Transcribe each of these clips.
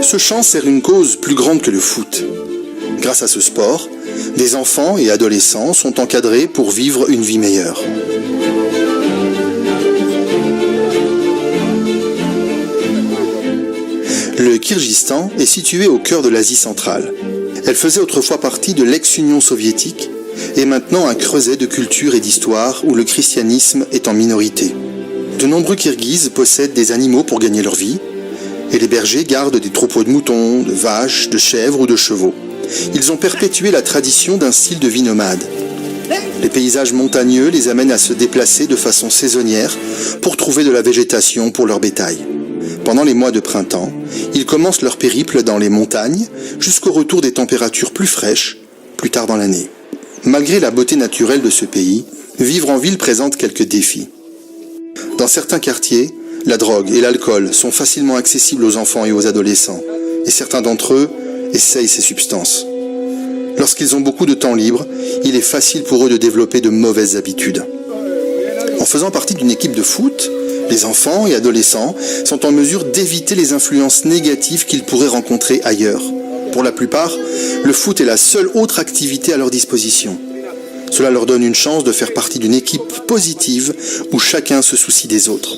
Ce chant sert une cause plus grande que le foot. Grâce à ce sport, des enfants et adolescents sont encadrés pour vivre une vie meilleure. Le Kirghizistan est situé au cœur de l'Asie centrale. Elle faisait autrefois partie de l'ex-Union soviétique et maintenant un creuset de culture et d'histoire où le christianisme est en minorité. De nombreux Kirghizes possèdent des animaux pour gagner leur vie et les bergers gardent des troupeaux de moutons, de vaches, de chèvres ou de chevaux. Ils ont perpétué la tradition d'un style de vie nomade. Les paysages montagneux les amènent à se déplacer de façon saisonnière pour trouver de la végétation pour leur bétail. Pendant les mois de printemps, ils commencent leur périple dans les montagnes jusqu'au retour des températures plus fraîches plus tard dans l'année. Malgré la beauté naturelle de ce pays, vivre en ville présente quelques défis. Dans certains quartiers, la drogue et l'alcool sont facilement accessibles aux enfants et aux adolescents, et certains d'entre eux essayent ces substances. Lorsqu'ils ont beaucoup de temps libre, il est facile pour eux de développer de mauvaises habitudes. En faisant partie d'une équipe de foot, les enfants et adolescents sont en mesure d'éviter les influences négatives qu'ils pourraient rencontrer ailleurs. Pour la plupart, le foot est la seule autre activité à leur disposition. Cela leur donne une chance de faire partie d'une équipe positive où chacun se soucie des autres.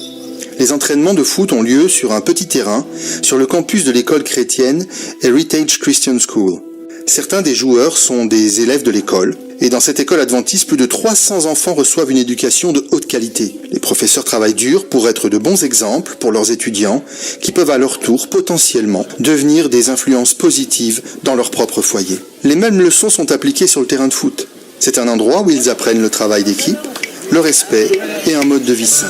Les entraînements de foot ont lieu sur un petit terrain sur le campus de l'école chrétienne Heritage Christian School. Certains des joueurs sont des élèves de l'école, et dans cette école adventiste, plus de 300 enfants reçoivent une éducation de haute qualité. Les professeurs travaillent dur pour être de bons exemples pour leurs étudiants, qui peuvent à leur tour potentiellement devenir des influences positives dans leur propre foyer. Les mêmes leçons sont appliquées sur le terrain de foot. C'est un endroit où ils apprennent le travail d'équipe, le respect et un mode de vie sain.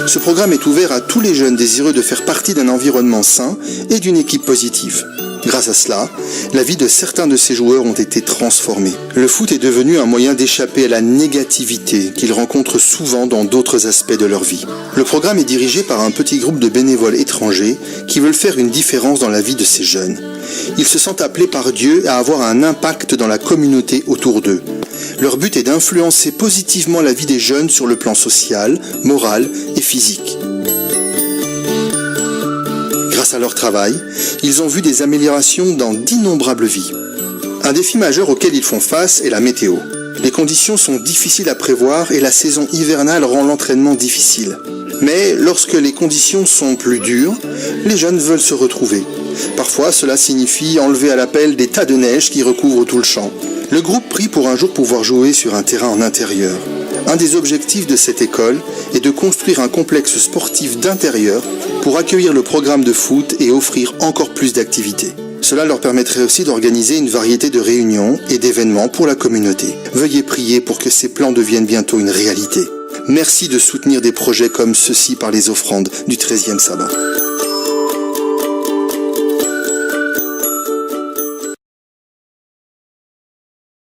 Ce programme est ouvert à tous les jeunes désireux de faire partie d'un environnement sain et d'une équipe positive. Grâce à cela, la vie de certains de ces joueurs ont été transformées. Le foot est devenu un moyen d'échapper à la négativité qu'ils rencontrent souvent dans d'autres aspects de leur vie. Le programme est dirigé par un petit groupe de bénévoles étrangers qui veulent faire une différence dans la vie de ces jeunes. Ils se sentent appelés par Dieu à avoir un impact dans la communauté autour d'eux. Leur but est d'influencer positivement la vie des jeunes sur le plan social, moral et physique. Grâce à leur travail, ils ont vu des améliorations dans d'innombrables vies. Un défi majeur auquel ils font face est la météo. Les conditions sont difficiles à prévoir et la saison hivernale rend l'entraînement difficile. Mais lorsque les conditions sont plus dures, les jeunes veulent se retrouver. Parfois, cela signifie enlever à la pelle des tas de neige qui recouvrent tout le champ. Le groupe prie pour un jour pouvoir jouer sur un terrain en intérieur. Un des objectifs de cette école est de construire un complexe sportif d'intérieur pour accueillir le programme de foot et offrir encore plus d'activités. Cela leur permettrait aussi d'organiser une variété de réunions et d'événements pour la communauté. Veuillez prier pour que ces plans deviennent bientôt une réalité. Merci de soutenir des projets comme ceux-ci par les offrandes du 13e sabbat.